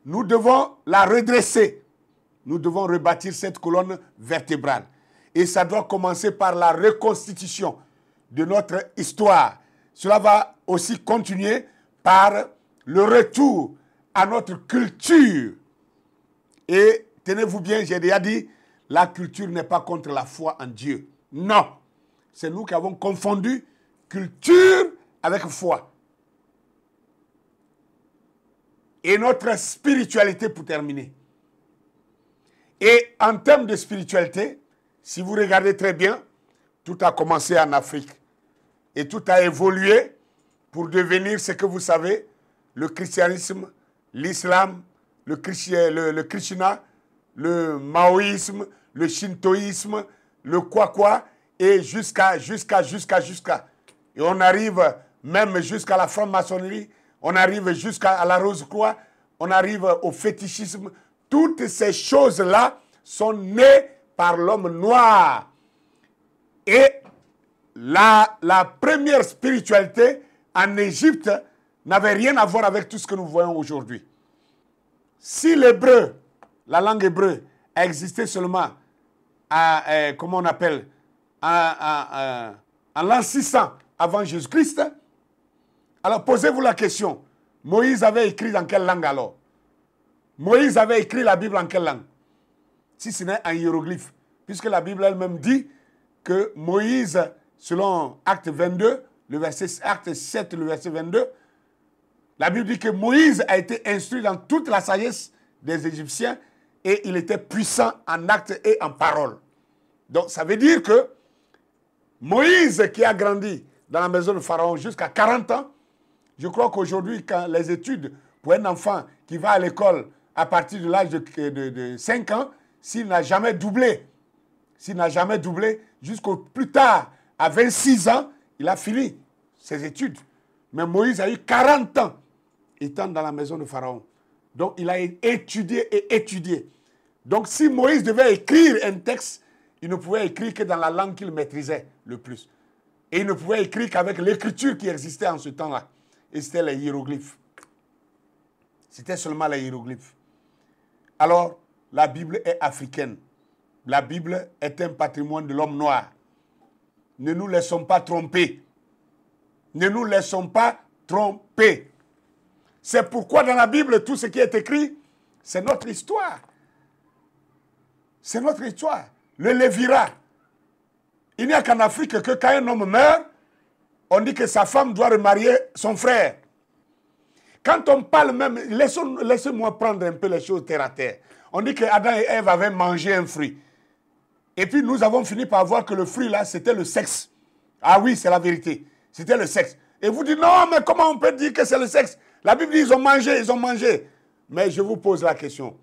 Nous devons la redresser. Nous devons rebâtir cette colonne vertébrale. Et ça doit commencer par la reconstitution de notre histoire. Cela va aussi continuer par le retour à notre culture. Et tenez-vous bien, j'ai déjà dit, la culture n'est pas contre la foi en Dieu. Non. C'est nous qui avons confondu culture avec foi. Et notre spiritualité pour terminer. Et en termes de spiritualité, si vous regardez très bien, tout a commencé en Afrique. Et tout a évolué pour devenir ce que vous savez, le christianisme, l'islam, le Krishna, le maoïsme, le shintoïsme, le quoi, et jusqu'à. Et on arrive même jusqu'à la franc-maçonnerie, on arrive jusqu'à la Rose-Croix, on arrive au fétichisme. Toutes ces choses-là sont nées par l'homme noir. Et la première spiritualité en Égypte n'avait rien à voir avec tout ce que nous voyons aujourd'hui. Si l'hébreu, la langue hébreu, a existé seulement comment on appelle, en l'an 600 avant Jésus-Christ, alors posez-vous la question, Moïse avait écrit dans quelle langue alors? Moïse avait écrit la Bible en quelle langue? Si ce n'est en hiéroglyphe, puisque la Bible elle-même dit que Moïse, selon Acte 22, Acte 7, le verset 22, la Bible dit que Moïse a été instruit dans toute la sagesse des Égyptiens et il était puissant en actes et en paroles. Donc ça veut dire que Moïse qui a grandi dans la maison de Pharaon jusqu'à 40 ans, je crois qu'aujourd'hui, quand les études pour un enfant qui va à l'école à partir de l'âge de 5 ans, s'il n'a jamais doublé, jusqu'au plus tard, à 26 ans, il a fini ses études. Mais Moïse a eu 40 ans étant dans la maison de Pharaon. Donc, il a étudié et étudié. Donc, si Moïse devait écrire un texte, il ne pouvait écrire que dans la langue qu'il maîtrisait le plus. Et il ne pouvait écrire qu'avec l'écriture qui existait en ce temps-là. Et c'était les hiéroglyphes. C'était seulement les hiéroglyphes. Alors, la Bible est africaine. La Bible est un patrimoine de l'homme noir. Ne nous laissons pas tromper. Ne nous laissons pas tromper. C'est pourquoi dans la Bible, tout ce qui est écrit, c'est notre histoire. C'est notre histoire. Le Lévira. Il n'y a qu'en Afrique que quand un homme meurt, on dit que sa femme doit remarier son frère. Quand on parle même, laissez-moi prendre un peu les choses terre à terre. On dit que Adam et Ève avaient mangé un fruit. Et puis nous avons fini par voir que le fruit là, c'était le sexe. Ah oui, c'est la vérité. C'était le sexe. Et vous dites, non, mais comment on peut dire que c'est le sexe? La Bible dit, ils ont mangé. Mais je vous pose la question.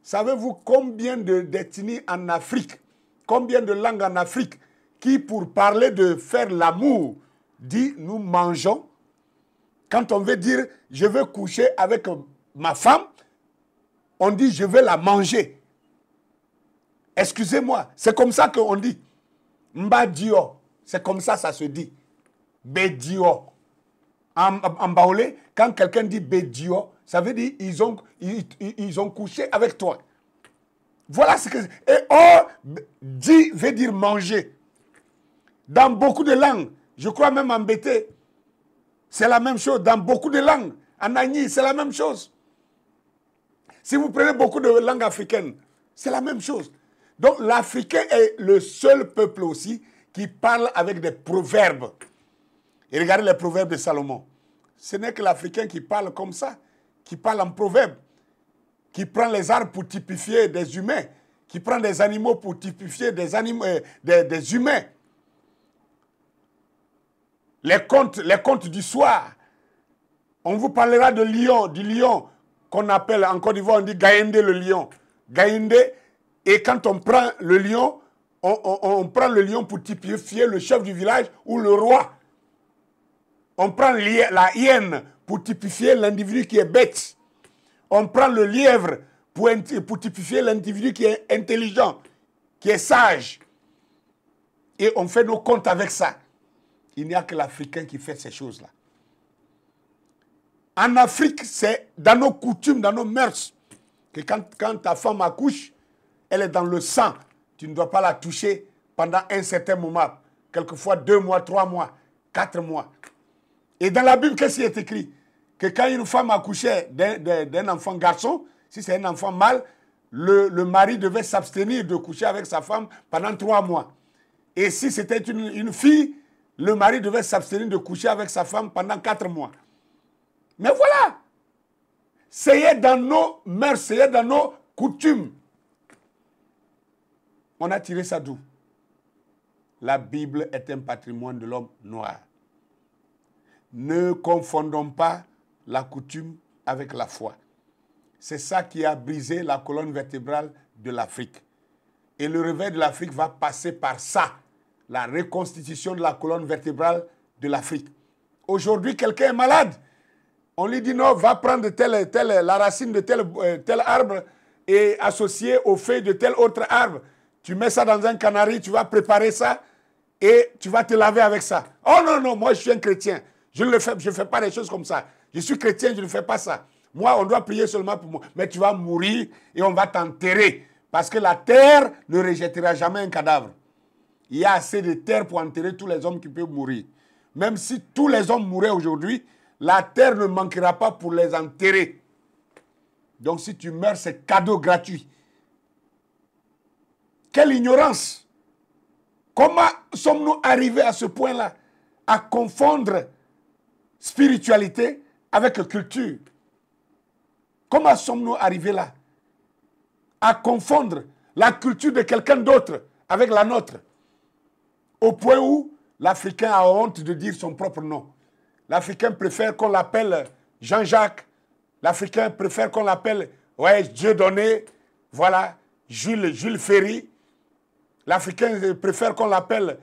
Savez-vous combien d'ethnies en Afrique, combien de langues en Afrique, qui pour parler de faire l'amour, dit, nous mangeons? Quand on veut dire, je veux coucher avec ma femme, on dit, je vais la manger. Excusez-moi, c'est comme ça qu'on dit. Mbadio, c'est comme ça se dit. Bedio. En baoulé, quand quelqu'un dit Bedio, ça veut dire ils ont couché avec toi. Voilà ce que c'est. Et dit veut dire manger. Dans beaucoup de langues, je crois même en bété, c'est la même chose. Dans beaucoup de langues, en agni, c'est la même chose. Si vous prenez beaucoup de langues africaines, c'est la même chose. Donc l'Africain est le seul peuple aussi qui parle avec des proverbes. Et regardez les proverbes de Salomon. Ce n'est que l'Africain qui parle comme ça, qui parle en proverbes, qui prend les arbres pour typifier des humains, qui prend des animaux pour typifier des humains. Les contes du soir. On vous parlera de lion, du lion qu'on appelle en Côte d'Ivoire, on dit Gaïndé le lion. Gaïndé, et quand on prend le lion, on prend le lion pour typifier le chef du village ou le roi. On prend la hyène pour typifier l'individu qui est bête. On prend le lièvre pour typifier l'individu qui est intelligent, qui est sage. Et on fait nos comptes avec ça. Il n'y a que l'Africain qui fait ces choses-là. En Afrique, c'est dans nos coutumes, dans nos mœurs, que quand ta femme accouche, elle est dans le sang. Tu ne dois pas la toucher pendant un certain moment. Quelquefois 2 mois, 3 mois, 4 mois. Et dans la Bible, qu'est-ce qui est écrit? Que quand une femme accouchait d'un enfant garçon, si c'est un enfant mâle, le mari devait s'abstenir de coucher avec sa femme pendant 3 mois. Et si c'était une fille, le mari devait s'abstenir de coucher avec sa femme pendant 4 mois. Mais voilà. C'est dans nos mœurs, c'est dans nos coutumes. On a tiré ça d'où? La Bible est un patrimoine de l'homme noir. Ne confondons pas la coutume avec la foi. C'est ça qui a brisé la colonne vertébrale de l'Afrique. Et le réveil de l'Afrique va passer par ça, la reconstitution de la colonne vertébrale de l'Afrique. Aujourd'hui, quelqu'un est malade. On lui dit non, va prendre la racine de tel arbre et associer aux feuilles de tel autre arbre. Tu mets ça dans un canari, tu vas préparer ça et tu vas te laver avec ça. Oh non, non, moi je suis un chrétien. Je ne fais pas des choses comme ça. Je suis chrétien, je ne fais pas ça. Moi, on doit prier seulement pour moi. Mais tu vas mourir et on va t'enterrer. Parce que la terre ne rejettera jamais un cadavre. Il y a assez de terre pour enterrer tous les hommes qui peuvent mourir. Même si tous les hommes mouraient aujourd'hui, la terre ne manquera pas pour les enterrer. Donc si tu meurs, c'est cadeau gratuit. Quelle ignorance! Comment sommes-nous arrivés à ce point-là, à confondre spiritualité avec culture? Comment sommes-nous arrivés là? À confondre la culture de quelqu'un d'autre avec la nôtre. Au point où l'Africain a honte de dire son propre nom. L'Africain préfère qu'on l'appelle Jean-Jacques. L'Africain préfère qu'on l'appelle Dieudonné. Voilà, Jules Ferry. L'Africain préfère qu'on l'appelle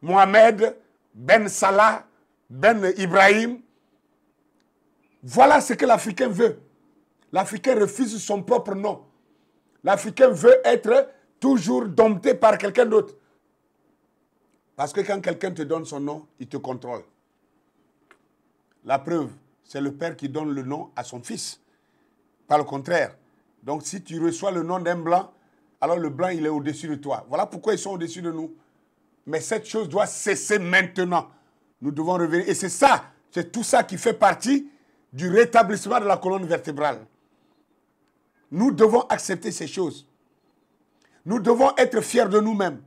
Mohamed, Ben Salah, Ben Ibrahim. Voilà ce que l'Africain veut. L'Africain refuse son propre nom. L'Africain veut être toujours dompté par quelqu'un d'autre. Parce que quand quelqu'un te donne son nom, il te contrôle. La preuve, c'est le père qui donne le nom à son fils. Pas le contraire. Donc si tu reçois le nom d'un blanc, alors le blanc, il est au-dessus de toi. Voilà pourquoi ils sont au-dessus de nous. Mais cette chose doit cesser maintenant. Nous devons revenir. Et c'est ça, c'est tout ça qui fait partie du rétablissement de la colonne vertébrale. Nous devons accepter ces choses. Nous devons être fiers de nous-mêmes.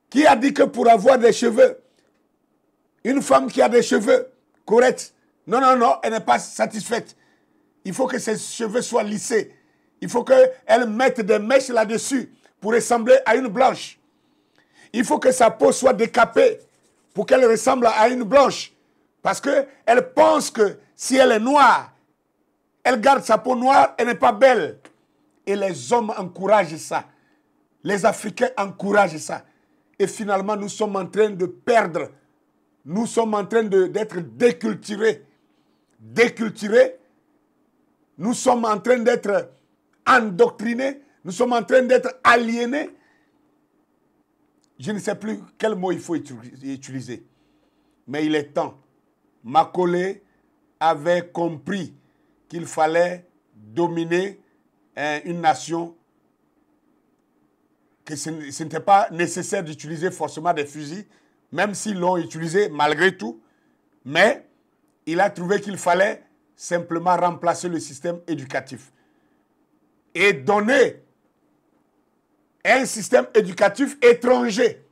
Qui a dit que pour avoir des cheveux, une femme qui a des cheveux corrects, non, non, non, elle n'est pas satisfaite. Il faut que ses cheveux soient lissés. Il faut qu'elle mette des mèches là-dessus pour ressembler à une blanche. Il faut que sa peau soit décapée pour qu'elle ressemble à une blanche. Parce qu'elle pense que si elle est noire, elle garde sa peau noire, elle n'est pas belle. Et les hommes encouragent ça. Les Africains encouragent ça. Et finalement, nous sommes en train de perdre. Nous sommes en train d'être déculturés. Déculturés. Nous sommes en train d'être endoctrinés. Nous sommes en train d'être aliénés. Je ne sais plus quel mot il faut utiliser. Mais il est temps. Macaulay avait compris qu'il fallait dominer une nation, que ce n'était pas nécessaire d'utiliser forcément des fusils, même s'ils l'ont utilisé malgré tout. Mais il a trouvé qu'il fallait simplement remplacer le système éducatif et donner un système éducatif étranger,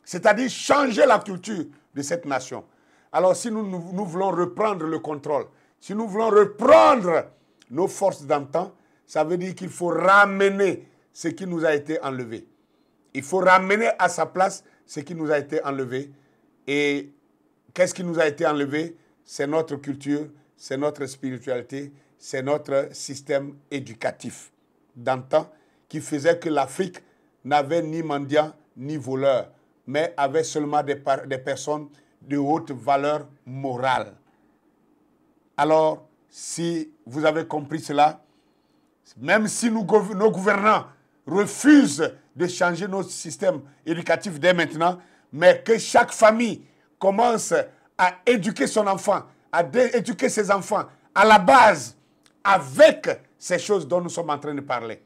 c'est-à-dire changer la culture de cette nation. Alors si nous voulons reprendre le contrôle, si nous voulons reprendre nos forces d'antan, ça veut dire qu'il faut ramener ce qui nous a été enlevé. Il faut ramener à sa place ce qui nous a été enlevé. Et qu'est-ce qui nous a été enlevé? C'est notre culture, c'est notre spiritualité, c'est notre système éducatif d'antan qui faisait que l'Afrique n'avait ni mendiants ni voleurs, mais avait seulement des personnes de haute valeur morale. Alors, si vous avez compris cela, même si nos gouvernants refusent de changer notre système éducatif dès maintenant, mais que chaque famille commence à éduquer son enfant, à éduquer ses enfants à la base avec ces choses dont nous sommes en train de parler.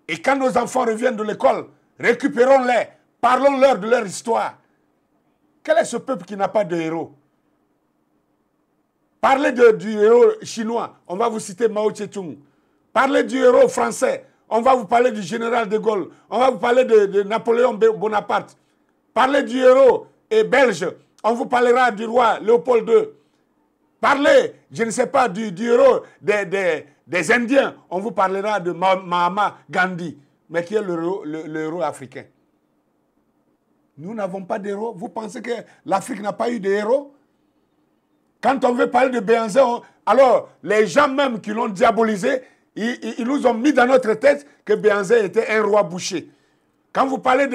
Et quand nos enfants reviennent de l'école, récupérons-les, parlons-leur de leur histoire. Quel est ce peuple qui n'a pas de héros? Parlez du héros chinois, on va vous citer Mao Tse-tung. Parlez du héros français, On va vous parler du général de Gaulle. On va vous parler de Napoléon Bonaparte. Parlez du héros et belge. On vous parlera du roi Léopold II. Parlez, je ne sais pas, du héros des Indiens. On vous parlera de Mahatma Gandhi, mais qui est le héros africain. Nous n'avons pas d'héros. Vous pensez que l'Afrique n'a pas eu de héros? Quand on veut parler de Béhanzé, alors les gens même qui l'ont diabolisé, ils nous ont mis dans notre tête que Béhanzé était un roi boucher. Quand vous parlez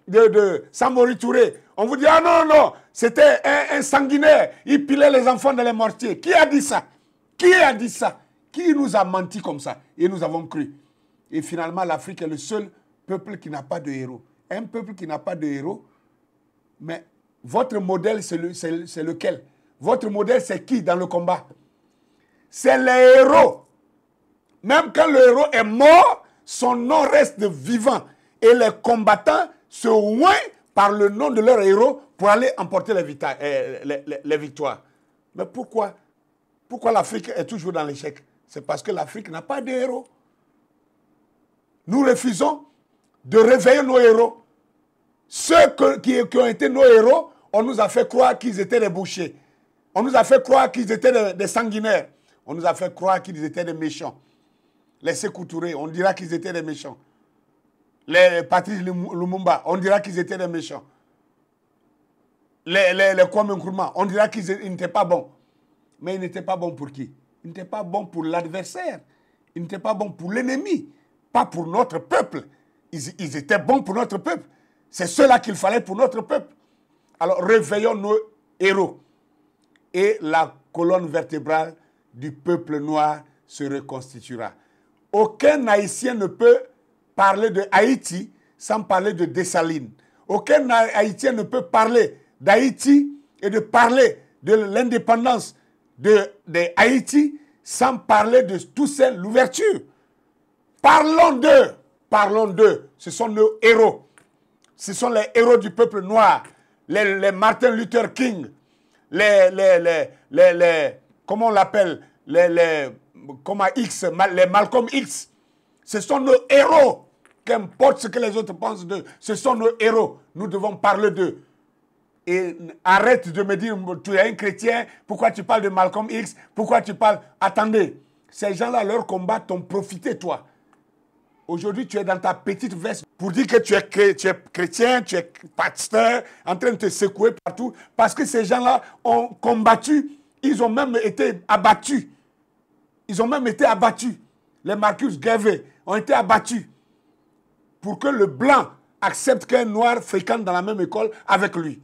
de Samori Touré, on vous dit, ah non, non, c'était un sanguinaire. Il pilait les enfants dans les mortiers. Qui a dit ça? Qui a dit ça? Qui nous a menti comme ça? Et nous avons cru. Et finalement, l'Afrique est le seul peuple qui n'a pas de héros. Un peuple qui n'a pas de héros. Mais votre modèle, c'est lequel? Votre modèle, c'est qui dans le combat? C'est les héros. Même quand le héros est mort, son nom reste vivant. Et les combattants se oignent par le nom de leur héros pour aller emporter les victoires. Mais pourquoi? Pourquoi l'Afrique est toujours dans l'échec? C'est parce que l'Afrique n'a pas de héros. Nous refusons de réveiller nos héros. Ceux qui ont été nos héros, on nous a fait croire qu'ils étaient des bouchers. On nous a fait croire qu'ils étaient des sanguinaires. On nous a fait croire qu'ils étaient des méchants. Les Sékou Touré, on dira qu'ils étaient des méchants. Les Patrice Lumumba, on dira qu'ils étaient des méchants. Les Kwame Nkrumah, on dira qu'ils n'étaient pas bons. Mais ils n'étaient pas bons pour qui? Ils n'étaient pas bons pour l'adversaire. Ils n'étaient pas bons pour l'ennemi. Pas pour notre peuple. Ils étaient bons pour notre peuple. C'est cela qu'il fallait pour notre peuple. Alors réveillons nos héros. Et la colonne vertébrale du peuple noir se reconstituera. Aucun Haïtien ne peut parler de Haïti sans parler de Dessalines. Aucun Haïtien ne peut parler d'Haïti et de parler de l'indépendance de Haïti sans parler de Toussaint Louverture. Parlons d'eux. Parlons d'eux. Ce sont nos héros. Ce sont les héros du peuple noir. Les Martin Luther King. Comment on l'appelle? Les Malcolm X. Ce sont nos héros. Qu'importe ce que les autres pensent d'eux. Ce sont nos héros. Nous devons parler d'eux. Et arrête de me dire, tu es un chrétien, pourquoi tu parles de Malcolm X? Pourquoi tu parles... Attendez, ces gens-là, leur combat t'ont profité, toi. Aujourd'hui, tu es dans ta petite veste pour dire que tu es chrétien, tu es pasteur, en train de te secouer partout. Parce que ces gens-là ont combattu, ils ont même été abattus. Ils ont même été abattus. Les Marcus Garvey ont été abattus pour que le blanc accepte qu'un noir fréquente dans la même école avec lui.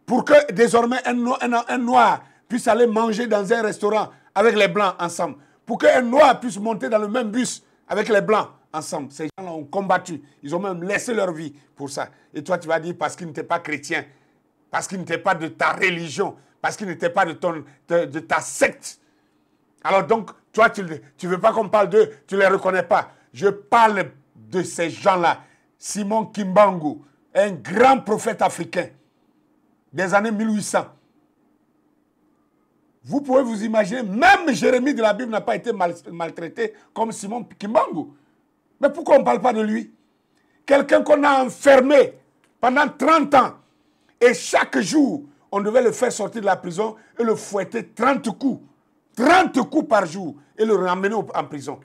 Pour que désormais un noir puisse aller manger dans un restaurant avec les blancs ensemble. Pour qu'un noir puisse monter dans le même bus avec les blancs ensemble. Ces gens-là ont combattu. Ils ont même laissé leur vie pour ça. Et toi, tu vas dire parce qu'ils n'étaient pas chrétiens, parce qu'ils n'étaient pas de ta religion, parce qu'ils n'étaient pas de ta secte. Alors donc, toi, tu ne veux pas qu'on parle d'eux, tu ne les reconnais pas. Je parle de ces gens-là. Simon Kimbangu, un grand prophète africain des années 1800. Vous pouvez vous imaginer, même Jérémie de la Bible n'a pas été maltraité comme Simon Kimbangu. Mais pourquoi on ne parle pas de lui? Quelqu'un qu'on a enfermé pendant 30 ans. Et chaque jour, on devait le faire sortir de la prison et le fouetter 30 coups. 30 coups par jour et le ramener en prison.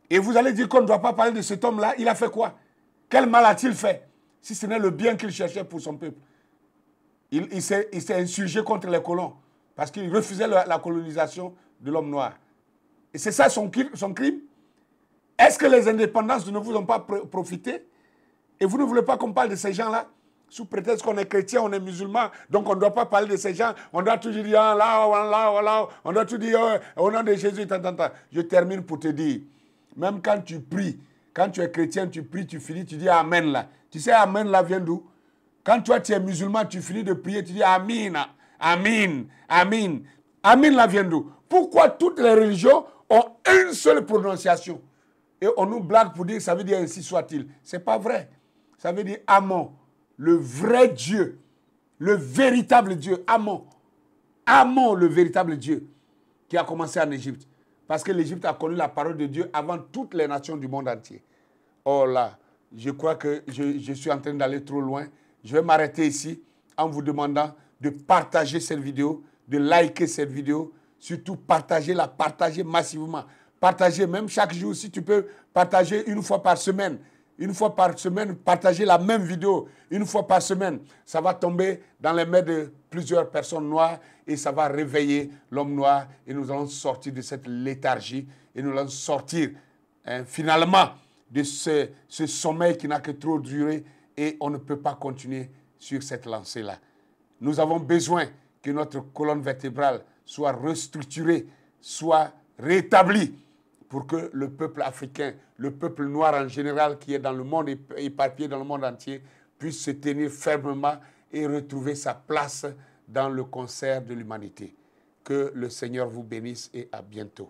Et vous allez dire qu'on ne doit pas parler de cet homme-là. Il a fait quoi? Quel mal a-t-il fait? Si ce n'est le bien qu'il cherchait pour son peuple. Il s'est insurgé contre les colons parce qu'il refusait la colonisation de l'homme noir. Et c'est ça son crime? Est-ce que les indépendances ne vous ont pas profité? Et vous ne voulez pas qu'on parle de ces gens-là? Sous prétexte qu'on est chrétien, on est musulman, donc on ne doit pas parler de ces gens. On doit toujours dire, ah, là, on doit tout dire, au nom de Jésus, Je termine pour te dire, même quand tu pries, quand tu es chrétien, tu pries, tu finis, tu dis Amen là. Tu sais, Amen là vient d'où? Quand toi tu es musulman, tu finis de prier, tu dis Amin, Amin, Amin. Amin là vient d'où? Pourquoi toutes les religions ont une seule prononciation? Et on nous blague pour dire que ça veut dire ainsi soit-il. Ce n'est pas vrai. Ça veut dire Amon, le vrai Dieu, le véritable Dieu, Amon. Amon, le véritable Dieu, qui a commencé en Égypte. Parce que l'Égypte a connu la parole de Dieu avant toutes les nations du monde entier. Or là, je crois que je suis en train d'aller trop loin. Je vais m'arrêter ici en vous demandant de partager cette vidéo, de liker cette vidéo, surtout partagez-la, partagez massivement. Partagez même chaque jour, si tu peux partager une fois par semaine. Une fois par semaine, partagez la même vidéo. Une fois par semaine, ça va tomber dans les mains de plusieurs personnes noires et ça va réveiller l'homme noir et nous allons sortir de cette léthargie et nous allons sortir finalement de ce sommeil qui n'a que trop duré et on ne peut pas continuer sur cette lancée-là. Nous avons besoin que notre colonne vertébrale soit restructurée, soit rétablie pour que le peuple africain, le peuple noir en général qui est dans le monde, éparpillé dans le monde entier, puisse se tenir fermement et retrouver sa place dans le concert de l'humanité. Que le Seigneur vous bénisse et à bientôt.